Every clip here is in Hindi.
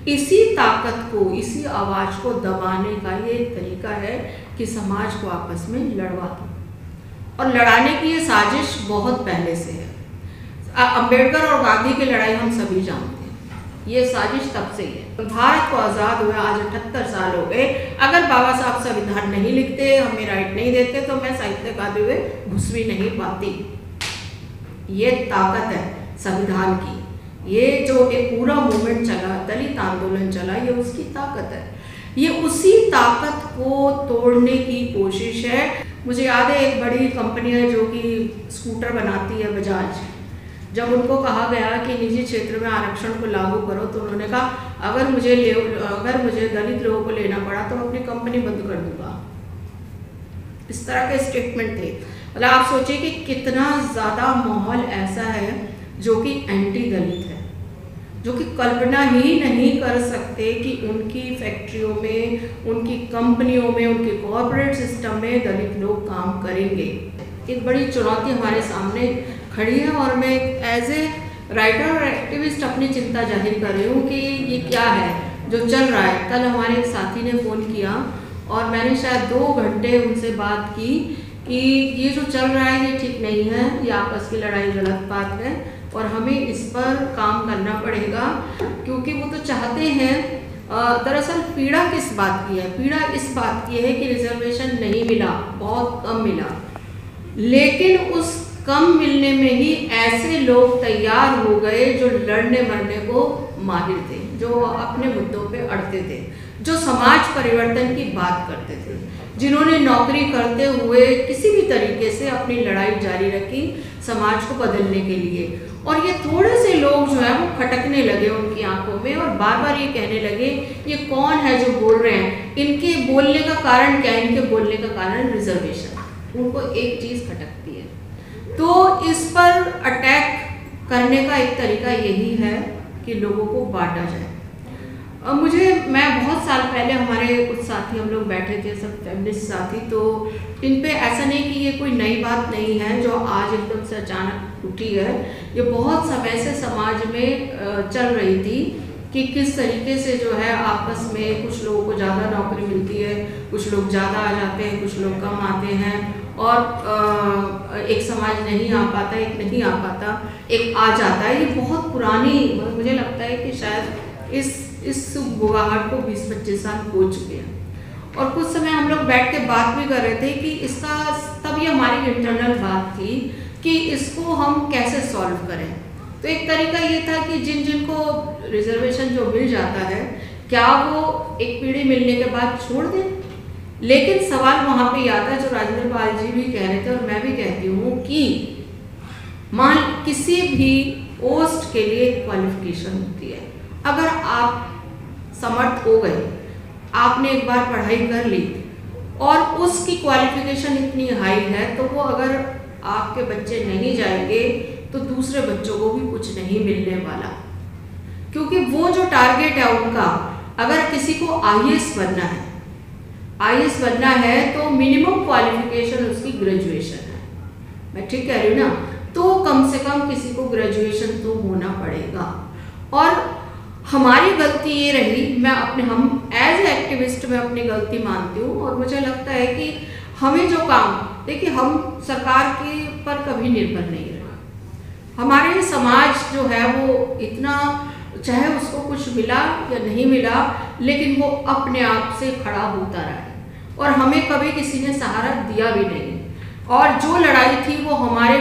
इसी ताकत को, इसी आवाज़ को दबाने का ये एक तरीका है कि समाज को आपस में लड़वा दो। और लड़ाने की ये साजिश बहुत पहले से है। अंबेडकर और गांधी की लड़ाई हम सभी जानते हैं, ये साजिश तब से ही है। भारत को आज़ाद हुआ आज 78 साल हो गए। अगर बाबा साहब संविधान नहीं लिखते, हमें राइट नहीं देते, तो मैं साहित्य गाते हुए घुस भी नहीं पाती। ये ताकत है संविधान की। ये जो एक पूरा मूवमेंट चला, दलित आंदोलन चला, ये उसकी ताकत है। ये उसी ताकत को तोड़ने की कोशिश है। मुझे याद है एक बड़ी कंपनी है जो कि स्कूटर बनाती है, बजाज। जब उनको कहा गया कि निजी क्षेत्र में आरक्षण को लागू करो, तो उन्होंने कहा अगर मुझे दलित लोगों को लेना पड़ा तो मैं अपनी कंपनी बंद कर दूंगा। इस तरह के स्टेटमेंट थे। मतलब आप सोचिए कि कितना ज़्यादा माहौल ऐसा है जो कि एंटी दलित है, जो कि कल्पना ही नहीं कर सकते कि उनकी फैक्ट्रियों में, उनकी कंपनियों में, उनके कॉर्पोरेट सिस्टम में दलित लोग काम करेंगे। एक बड़ी चुनौती हमारे सामने खड़ी है और मैं एज ए राइटर और एक्टिविस्ट अपनी चिंता जाहिर कर रही हूँ कि ये क्या है जो चल रहा है। कल हमारे एक साथी ने फ़ोन किया और मैंने शायद 2 घंटे उनसे बात की कि ये जो चल रहा है ये ठीक नहीं है, ये आपस की लड़ाई गलत बात है और हमें इस पर काम करना पड़ेगा। क्योंकि वो तो चाहते हैं, दरअसल पीड़ा किस बात की है? पीड़ा इस बात की है कि रिजर्वेशन नहीं मिला, बहुत कम मिला, लेकिन उस कम मिलने में ही ऐसे लोग तैयार हो गए जो लड़ने मरने को माहिर थे, जो अपने मुद्दों पे अड़ते थे, जो समाज परिवर्तन की बात करते थे, जिन्होंने नौकरी करते हुए किसी भी तरीके से अपनी लड़ाई जारी रखी समाज को बदलने के लिए। और ये थोड़े से लोग जो है वो खटकने लगे उनकी आंखों में और बार बार ये कहने लगे ये कौन है जो बोल रहे हैं, इनके बोलने का कारण क्या है? इनके बोलने का कारण रिजर्वेशन। उनको एक चीज़ खटकती है। तो इस पर अटैक करने का एक तरीका यही है कि लोगों को बांटा जाए। मैं बहुत साल पहले हमारे कुछ साथी, हम लोग बैठे थे सब फेमिनिस्ट साथी, तो इन पे ऐसा नहीं कि ये कोई नई बात नहीं है जो आज एकदम से अचानक उठी है। ये बहुत समय से समाज में चल रही थी कि किस तरीके से जो है आपस में कुछ लोगों को ज़्यादा नौकरी मिलती है, कुछ लोग ज़्यादा आ जाते हैं, कुछ लोग कम आते हैं और एक समाज नहीं आ पाता, एक नहीं आ पाता, एक आ जाता है। ये बहुत पुरानी, मुझे लगता है कि शायद इस बुगाहट को 20-25 साल हो चुके हैं। और कुछ समय हम लोग बैठ के बात भी कर रहे थे कि इसका, तब ये हमारी इंटरनल बात थी कि इसको हम कैसे सॉल्व करें। तो एक तरीका ये था कि जिनको रिजर्वेशन जो मिल जाता है, क्या वो एक पीढ़ी मिलने के बाद छोड़ दें? लेकिन सवाल वहाँ पे आता है जो राजेंद्र पाल जी भी कह रहे थे और मैं भी कहती हूँ कि मान किसी भी पोस्ट के लिए क्वालिफिकेशन होती है। अगर आप समर्थ हो गए, आपने एक बार पढ़ाई कर ली और उसकी क्वालिफिकेशन इतनी हाई है, तो वो अगर आपके बच्चे नहीं जाएंगे तो दूसरे बच्चों को भी कुछ नहीं मिलने वाला। क्योंकि वो जो टारगेट है उनका, अगर किसी को आईएएस बनना है तो मिनिमम क्वालिफिकेशन उसकी ग्रेजुएशन है। मैं ठीक कह रही हूँ ना? तो कम से कम किसी को ग्रेजुएशन तो होना पड़ेगा। और हमारी गलती ये रही, हम एज एक्टिविस्ट में अपनी गलती मानती हूँ और मुझे लगता है कि हमें जो काम, देखिए हम सरकार के पर कभी निर्भर नहीं रहे। हमारे समाज जो है वो इतना, चाहे उसको कुछ मिला या नहीं मिला, लेकिन वो अपने आप से खड़ा होता रहा है और हमें कभी किसी ने सहारा दिया भी नहीं। और जो लड़ाई थी वो हमारे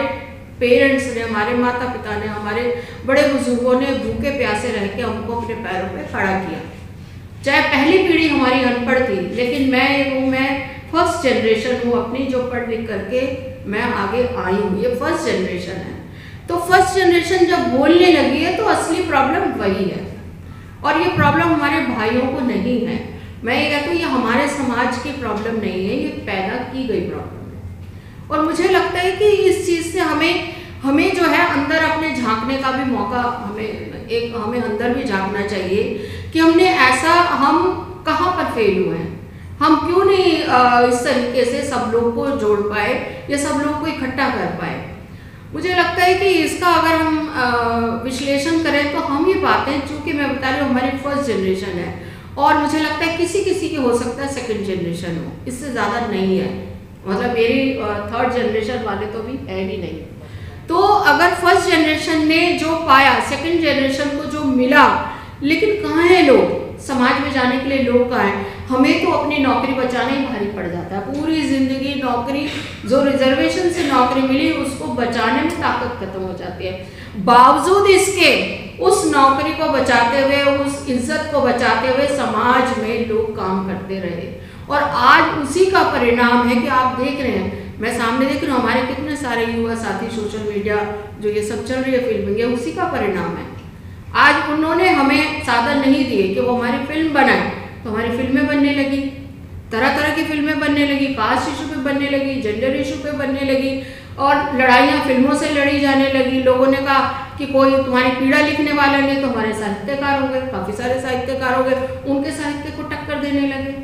पेरेंट्स ने, हमारे माता पिता ने, हमारे बड़े बुजुर्गों ने भूखे प्यासे रह के हमको अपने पैरों पे खड़ा किया। चाहे पहली पीढ़ी हमारी अनपढ़ थी, लेकिन मैं फर्स्ट जनरेशन हूँ अपनी, जो पढ़ लिख करके मैं आगे आई हूँ। ये फर्स्ट जनरेशन है। तो फर्स्ट जनरेशन जब बोलने लगी है तो असली प्रॉब्लम वही है और ये प्रॉब्लम हमारे भाइयों को नहीं है। मैं ये कहती हूँ ये हमारे समाज की प्रॉब्लम नहीं है, ये पैदा की गई प्रॉब्लम है। और मुझे लगता है कि इस चीज़ से हमें जो है अंदर अपने झांकने का भी मौका, हमें अंदर भी झांकना चाहिए कि हम कहाँ पर फेल हुए हैं, हम क्यों नहीं इस तरीके से सब लोग को जोड़ पाए या सब लोग को इकट्ठा कर पाए। मुझे लगता है कि इसका अगर हम विश्लेषण करें तो हम ये पाते हैं, चूँकि मैं बता रही हूँ हमारी फर्स्ट जनरेशन है, और मुझे लगता है किसी किसी की हो सकता है सेकंड जनरेशन हो, इससे ज़्यादा नहीं है। मतलब मेरी थर्ड जनरेशन वाले तो भी है ही नहीं। तो अगर फर्स्ट जनरेशन ने जो पाया, सेकंड जनरेशन को जो मिला, लेकिन कहाँ है लोग? समाज में जाने के लिए लोग कहाँ हैं? हमें तो अपनी नौकरी बचाना ही भारी पड़ जाता है। पूरी ज़िंदगी नौकरी, जो रिजर्वेशन से नौकरी मिली उसको बचाने में ताकत खत्म हो जाती है। बावजूद इसके उस नौकरी को बचाते हुए, उस इज्जत को बचाते हुए समाज में लोग काम करते रहे, और आज उसी का परिणाम है कि आप देख रहे हैं, मैं सामने देख रही हूँ हमारे कितने सारे युवा साथी, सोशल मीडिया जो ये सब चल रही है, फिल्मिंग है, उसी का परिणाम है। आज उन्होंने हमें साधन नहीं दिए कि वो हमारी फिल्म बनाए, तो हमारी फिल्में बनने लगी, तरह तरह की फिल्में बनने लगी, कास्ट इशू पे बनने लगी, जेंडर इशू पे बनने लगी, और लड़ाइयाँ फिल्मों से लड़ी जाने लगी। लोगों ने कहा कि कोई तुम्हारी पीड़ा लिखने वाला नहीं, तो हमारे साहित्यकार हो गए, काफ़ी सारे साहित्यकार हो गए, उनके साहित्य को टक्कर देने लगे।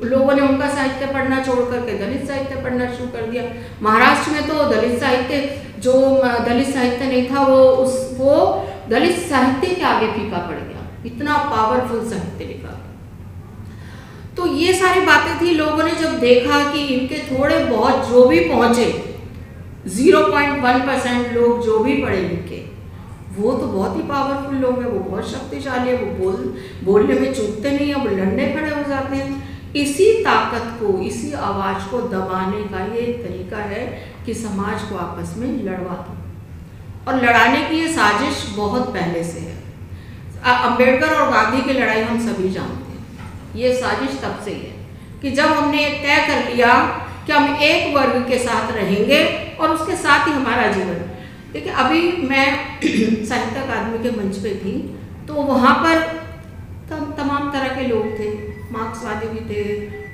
लोगों ने उनका साहित्य पढ़ना छोड़ करके दलित साहित्य पढ़ना शुरू कर दिया। महाराष्ट्र में तो दलित साहित्य, जो दलित साहित्य नहीं था वो दलित साहित्य के आगे फीका पड़ गया, इतना पावरफुल साहित्य लिखा। तो ये सारी बातें थी। लोगों ने जब देखा कि इनके थोड़े बहुत जो भी पहुंचे, 0.1% लोग जो भी पढ़े लिखे, वो तो बहुत ही पावरफुल लोग हैं, वो बहुत शक्तिशाली है, वो बोलने में चूकते नहीं है, वो लड़ने खड़े हो जाते हैं। इसी ताकत को, इसी आवाज़ को दबाने का ये एक तरीका है कि समाज को आपस में लड़वा दो, और लड़ाने की ये साजिश बहुत पहले से है। अंबेडकर और गांधी की लड़ाई हम सभी जानते हैं। ये साजिश तब से ही है कि जब हमने तय कर लिया कि हम एक वर्ग के साथ रहेंगे और उसके साथ ही हमारा जीवन। देखिए, अभी मैं साहित्य अकादमी के मंच पे थी, तो वहाँ पर तमाम तरह के लोग थे, मार्क्सवादी भी थे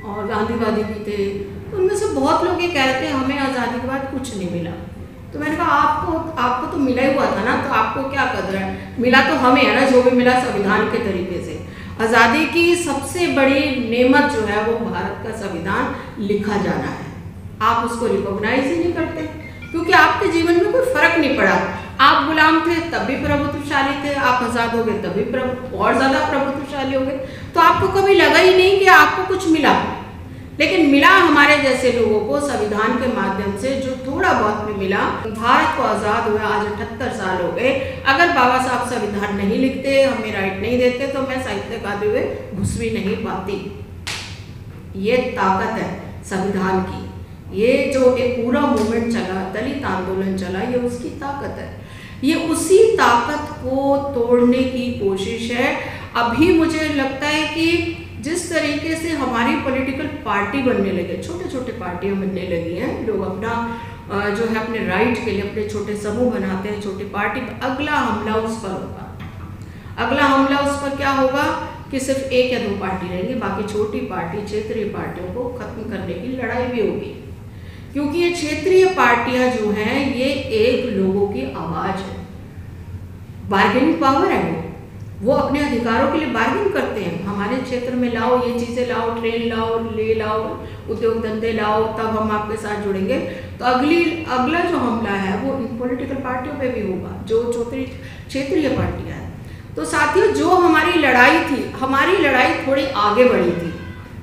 और गांधीवादी भी थे। तो उनमें से बहुत लोग ये कह रहे थे हमें आज़ादी के बाद कुछ नहीं मिला। तो मैंने कहा आपको तो मिला ही हुआ था ना, तो आपको क्या कदर है? मिला तो हमें है ना, जो भी मिला संविधान के तरीके से। आज़ादी की सबसे बड़ी नेमत जो है वो भारत का संविधान लिखा जाना है। आप उसको रिकॉग्नाइज ही नहीं करते, क्योंकि आपके जीवन में कोई फर्क नहीं पड़ा। आप गुलाम थे तब भी प्रभुत्वशाली थे, आप आज़ाद हो गए तब भी और ज़्यादा प्रभुत्वशाली हो गए। तो आपको कभी लगा ही नहीं कि आपको कुछ मिला। लेकिन मिला हमारे जैसे लोगों को संविधान के माध्यम से, जो थोड़ा बहुत भी मिला। भारत को आज़ाद हुए आज 78 साल हो गए। अगर बाबा साहब संविधान नहीं लिखते, हमें राइट नहीं देते, तो मैं साहित्य अकादमी में घुस भी नहीं पाती। ये ताकत है संविधान की। ये जो एक पूरा मूवमेंट चला, दलित आंदोलन चला, ये उसकी ताकत है। ये उसी ताकत को तोड़ने की कोशिश है। अभी मुझे लगता है कि जिस तरीके से हमारी पॉलिटिकल पार्टी बनने लगे, छोटे छोटे पार्टियां बनने लगी हैं, लोग अपना जो है अपने राइट के लिए अपने छोटे समूह बनाते हैं, छोटी पार्टी। अगला हमला उस पर होगा। अगला हमला उस पर क्या होगा कि सिर्फ एक या दो पार्टी रहेंगी, बाकी छोटी पार्टी, क्षेत्रीय पार्टियों को खत्म करने की लड़ाई भी होगी। क्योंकि ये क्षेत्रीय पार्टियां जो हैं, ये एक लोगों की आवाज़ है, बार्गेनिंग पावर है। वो अपने अधिकारों के लिए बार्गेन करते हैं। हमारे क्षेत्र में लाओ, ये चीज़ें लाओ, ट्रेन लाओ, ले लाओ, उद्योग धंधे लाओ, तब हम आपके साथ जुड़ेंगे। तो अगला जो हमला है वो इन पॉलिटिकल पार्टियों पे भी होगा, जो क्षेत्रीय पार्टियां हैं। तो साथियों, जो हमारी लड़ाई थी, हमारी लड़ाई थोड़ी आगे बढ़ी थी।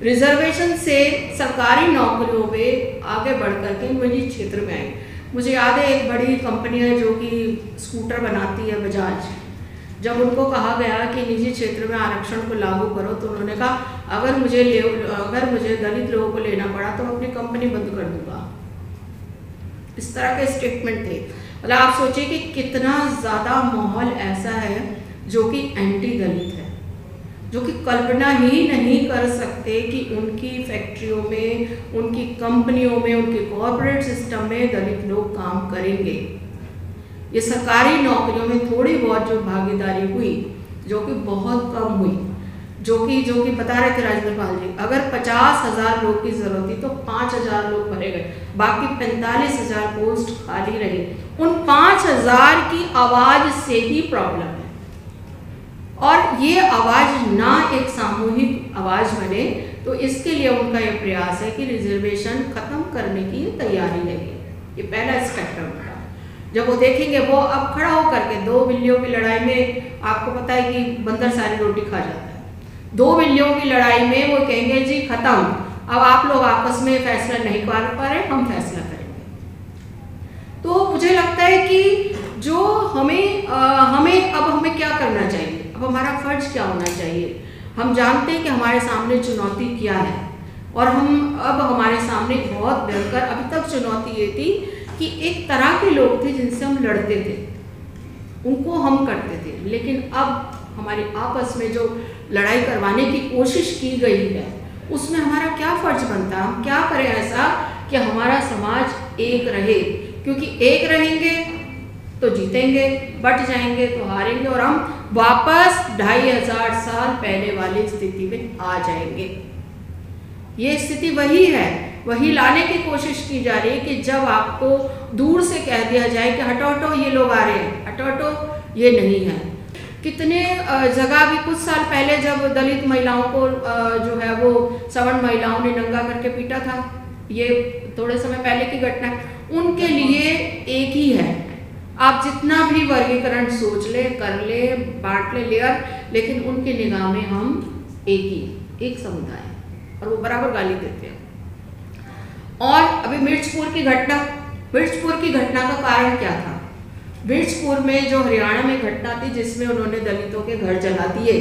रिजर्वेशन से सरकारी नौकरियों में आगे बढ़ करके निजी क्षेत्र में आई। मुझे याद है एक बड़ी कंपनी है जो कि स्कूटर बनाती है, बजाज। जब उनको कहा गया कि निजी क्षेत्र में आरक्षण को लागू करो, तो उन्होंने कहा अगर मुझे दलित लोगों को लेना पड़ा तो मैं अपनी कंपनी बंद कर दूंगा। इस तरह के स्टेटमेंट थे। मतलब आप सोचिए कि कितना ज़्यादा माहौल ऐसा है जो कि एंटी दलित है, जो कि कल्पना ही नहीं कर सकते कि उनकी फैक्ट्रियों में, उनकी कंपनियों में, उनके कॉर्पोरेट सिस्टम में दलित लोग काम करेंगे। ये सरकारी नौकरियों में थोड़ी बहुत जो भागीदारी हुई, जो कि बहुत कम हुई, जो कि बता रहे थे राजेंद्र पाल जी, अगर 50,000 लोग की जरूरत थी तो 5,000 लोग भरे गए, बाकी 45,000 पोस्ट खाली रही। उन 5,000 की आवाज़ से ही प्रॉब्लम है, और ये आवाज़ ना एक सामूहिक आवाज़ बने, तो इसके लिए उनका ये प्रयास है कि रिजर्वेशन ख़त्म करने की तैयारी लगे। ये पहला स्टेप है उनका। जब वो देखेंगे, वो अब खड़ा होकर के, दो बिल्लियों की लड़ाई में आपको पता है कि बंदर सारी रोटी खा जाता है। दो बिल्लियों की लड़ाई में वो कहेंगे जी खत्म, अब आप लोग आपस में फैसला नहीं कर पा रहे, हम फैसला करेंगे। तो मुझे लगता है कि जो हमें हमें क्या करना चाहिए, अब हमारा फर्ज क्या होना चाहिए। हम जानते हैं कि हमारे सामने चुनौती क्या है, और अब हमारे सामने बहुत भयंकर अभी तक चुनौती ये थी कि एक तरह के लोग थे जिनसे हम लड़ते थे, उनको हम करते थे, लेकिन अब हमारी आपस में जो लड़ाई करवाने की कोशिश की गई है, उसमें हमारा क्या फर्ज बनता है, हम क्या करें ऐसा कि हमारा समाज एक रहे, क्योंकि एक रहेंगे तो जीतेंगे, बट जाएंगे तो हारेंगे, और हम वापस 2500 साल पहले वाली स्थिति में आ जाएंगे। ये स्थिति वही है, वही लाने की कोशिश की जा रही है कि जब आपको दूर से कह दिया जाए कि हटो हटो ये लोग आ रहे हैं, हटो हटो ये नहीं है। कितने जगह भी कुछ साल पहले जब दलित महिलाओं को जो है वो सवर्ण महिलाओं ने नंगा करके पीटा था, ये थोड़े समय पहले की घटना है, उनके लिए एक ही है। आप जितना भी वर्गीकरण सोच ले, कर ले, बांट ले लेयर, लेकिन उनकी निगाह में हम एक ही, एक समुदाय, और वो बराबर गाली देते हैं। और अभी मिर्चपुर की घटना का कारण क्या था। मिर्चपुर में जो हरियाणा में घटना थी जिसमें उन्होंने दलितों के घर जला दिए,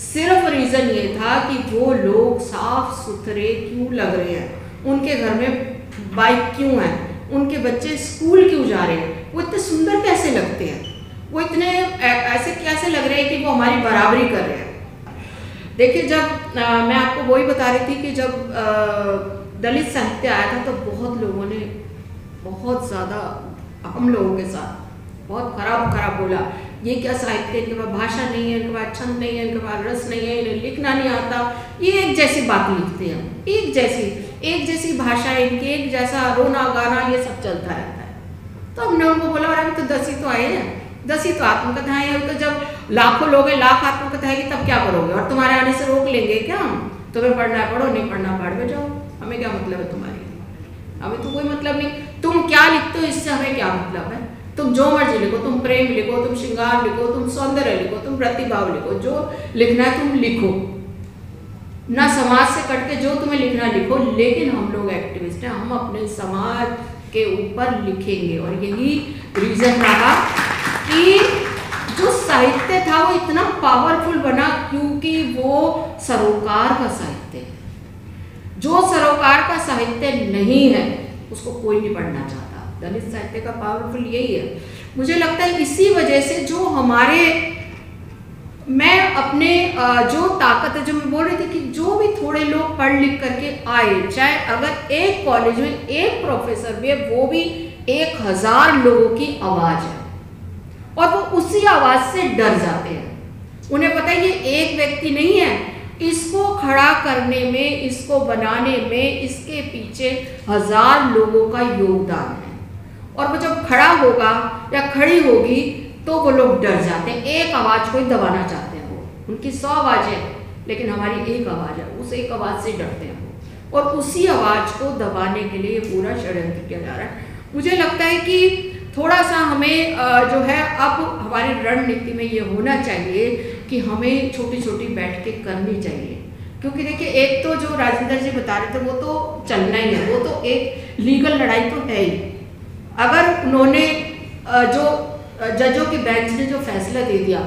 सिर्फ रीजन ये था कि वो लोग साफ सुथरे क्यों लग रहे हैं, उनके घर में बाइक क्यों है, उनके बच्चे स्कूल क्यों जा रहे हैं, वो इतने सुंदर कैसे लगते हैं, वो इतने ऐसे कैसे लग रहे हैं कि वो हमारी बराबरी कर रहे हैं। देखिए, जब मैं आपको वही बता रही थी कि जब दलित साहित्य आया था तो बहुत लोगों ने बहुत ज़्यादा हम लोगों के साथ बहुत खराब बोला, ये क्या साहित्य, इनके पास भाषा नहीं है, इनके पास छंद नहीं है, इनके पास रस नहीं है, इन्हें लिखना नहीं आता, ये एक जैसी बात लिखते हैं, एक जैसी भाषा इनकी, एक जैसा रोना गाना, ये सब चलता रहता है। तो हमने उनको बोला, अरे तो 10 ही तो आए हैं, 10 ही तो आत्मकथाएं हैं, तो जब लाखों लोग हैं, लाख आत्मकथाएं की, तब क्या करोगे, और तुम्हारे आने से रोक लेंगे क्या हम, तुम्हें पढ़ना है पढ़ो, नहीं पढ़ना बाढ़ में जाओ, हमें क्या मतलब है तुम्हारी, हमें तो कोई मतलब नहीं, तुम क्या लिखते हो इससे हमें क्या मतलब है, तुम जो मर्जी लिखो, तुम प्रेम लिखो, तुम श्रृंगार लिखो, तुम सौंदर्य लिखो, तुम प्रतिभाव लिखो, जो लिखना है तुम लिखो, ना समाज से कट के जो तुम्हें लिखना लिखो, लेकिन हम लोग एक्टिविस्ट हैं, हम अपने समाज के ऊपर लिखेंगे। और यही रीजन रहा कि जो साहित्य था वो इतना पावरफुल बना क्योंकि वो सरोकार का साहित्य है। जो सरोकार का साहित्य नहीं है उसको कोई नहीं पढ़ना चाहता। दलित साहित्य का पावरफुल यही है। मुझे लगता है इसी वजह से जो हमारे, मैं अपने जो ताकत है, जो मैं बोल रही थी कि जो भी थोड़े लोग पढ़ लिख करके आए, चाहे अगर एक कॉलेज में एक प्रोफेसर भी है, वो भी 1000 लोगों की आवाज है, और वो उसी आवाज से डर जाते हैं। उन्हें पता है ये एक व्यक्ति नहीं है, इसको खड़ा करने में, इसको बनाने में, इसके पीछे 1000 लोगों का योगदान है, और वो जब खड़ा होगा या खड़ी होगी तो वो लोग डर जाते हैं। एक आवाज को ही दबाना चाहते हैं वो, उनकी 100 आवाजें, लेकिन हमारी एक आवाज है, उस एक आवाज से डरते हैं वो, और उसी आवाज को दबाने के लिए पूरा षड्यंत्र किया जा रहा है। मुझे लगता है कि थोड़ा सा हमें जो है अब हमारी रणनीति में ये होना चाहिए कि हमें छोटी छोटी बैठकें करनी चाहिए, क्योंकि देखिए एक तो जो राजेंद्र जी बता रहे थे वो तो चलना ही है, वो तो एक लीगल लड़ाई तो है ही। अगर उन्होंने जो जजों की बेंच ने जो फैसला दे दिया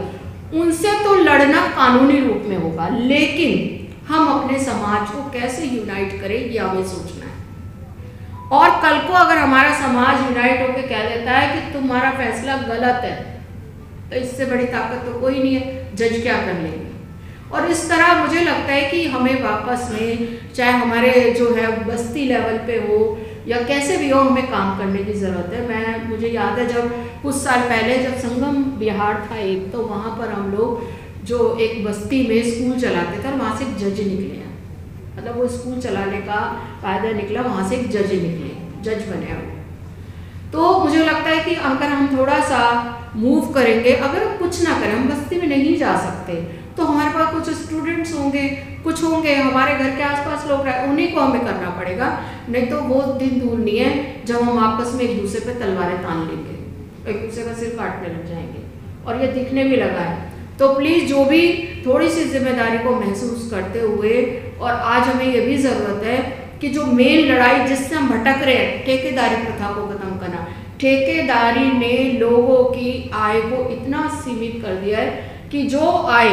उनसे तो लड़ना कानूनी रूप में होगा, लेकिन हम अपने समाज को कैसे यूनाइट करें ये हमें सोचना है। और कल को अगर हमारा समाज यूनाइट होकर कह देता है कि तुम्हारा फैसला गलत है, तो इससे बड़ी ताकत तो कोई नहीं है, जज क्या कर लेंगे। और इस तरह मुझे लगता है कि हमें वापस में, चाहे हमारे जो है बस्ती लेवल पे हो या कैसे भी हो, हमें काम करने की ज़रूरत है। मुझे याद है जब कुछ साल पहले जब संगम बिहार था एक, तो वहाँ पर हम लोग जो एक बस्ती में स्कूल चलाते थे और वहाँ से एक जज निकले हैं, मतलब वो स्कूल चलाने का कायदा निकला, वहाँ से एक जज निकले, जज बने वो। तो मुझे लगता है कि अगर हम थोड़ा सा मूव करेंगे, अगर हम कुछ ना करें, हम बस्ती में नहीं जा सकते, तो हमारे पास कुछ स्टूडेंट्स होंगे, कुछ होंगे हमारे घर के आसपास लोग रहे, उन्हीं को हमें करना पड़ेगा। नहीं तो वो दिन दूर नहीं है जब हम आपस में एक दूसरे पे तलवारें तान लेंगे। एक दूसरे का सिर काटने लग जाएंगे, और ये दिखने भी लगा है। तो प्लीज़ जो भी थोड़ी सी जिम्मेदारी को महसूस करते हुए, और आज हमें ये भी ज़रूरत है कि जो मेन लड़ाई जिससे हम भटक रहे हैं, ठेकेदारी प्रथा को खत्म करना। ठेकेदारी ने लोगों की आय को इतना सीमित कर दिया है कि जो आय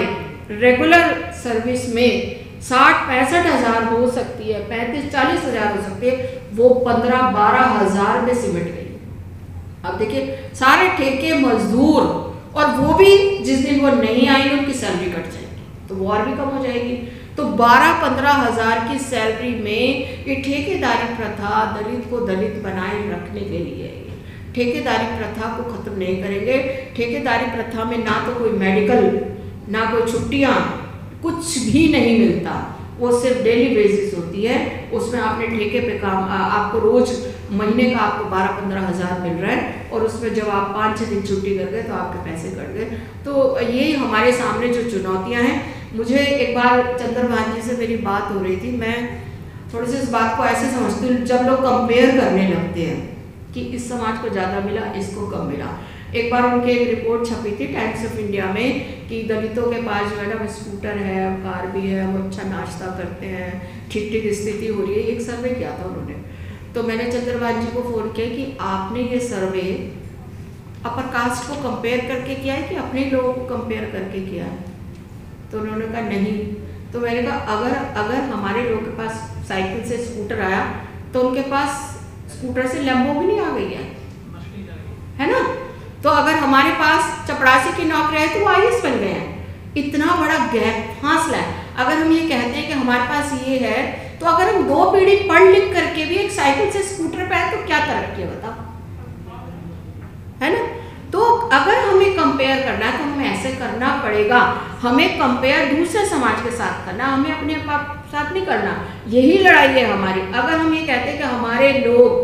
रेगुलर सर्विस में 60-65 हज़ार हो सकती है, 35-40 हज़ार हो सकती है, वो 15-12 हज़ार में सिमट गई। अब देखिए सारे ठेके मजदूर, और वो भी जिस दिन वो नहीं आएंगे उनकी सैलरी कट जाएगी, तो वो और भी कम हो जाएगी। तो 12-15 हज़ार की सैलरी में ये ठेकेदारी प्रथा दलित को दलित बनाए रखने के लिए है। ठेकेदारी प्रथा को खत्म नहीं करेंगे। ठेकेदारी प्रथा में ना तो कोई मेडिकल, ना कोई छुट्टियाँ, कुछ भी नहीं मिलता, वो सिर्फ डेली बेसिस होती है। उसमें आपने ठेके पे काम, आपको रोज महीने का आपको 12-15 हज़ार मिल रहा है, और उसमें जब आप 5-6 दिन छुट्टी कर गए तो आपके पैसे कट गए। तो ये हमारे सामने जो चुनौतियाँ हैं, मुझे एक बार चंद्रभान जी से मेरी बात हो रही थी, मैं थोड़ी सी इस बात को ऐसे समझती हूँ, जब लोग कंपेयर करने लगते हैं कि इस समाज को ज़्यादा मिला, इसको कम मिला। एक बार उनके एक रिपोर्ट छपी थी टाइम्स ऑफ इंडिया में कि दलितों के पास जो है ना स्कूटर है, कार भी है, वो अच्छा नाश्ता करते हैं, ठीक ठीक स्थिति हो रही है। एक सर्वे किया था उन्होंने, तो मैंने चंद्रभान जी को फ़ोन किया कि आपने ये सर्वे अपर कास्ट को कंपेयर करके किया है कि अपने लोगों को कंपेयर करके किया है? तो उन्होंने कहा नहीं। तो मैंने कहा अगर हमारे लोगों के पास साइकिल से स्कूटर आया तो उनके पास स्कूटर से लैम्बोर्गिनी आ गई है ना? तो अगर हमारे पास चपरासी की नौकरी है तो वो आईएएस बन गए हैं। इतना बड़ा गैप, फासला है। अगर हम ये कहते हैं कि हमारे पास ये है, तो अगर हम 2 पीढ़ी पढ़ लिख करके भी एक साइकिल से स्कूटर पे आए तो क्या तरक्की है बताओ, है ना? तो अगर हमें कंपेयर करना है तो हमें ऐसे करना पड़ेगा। हमें कंपेयर दूसरे समाज के साथ करना, हमें अपने साथ नहीं करना। यही लड़ाई है हमारी। अगर हम ये कहते हैं कि हमारे लोग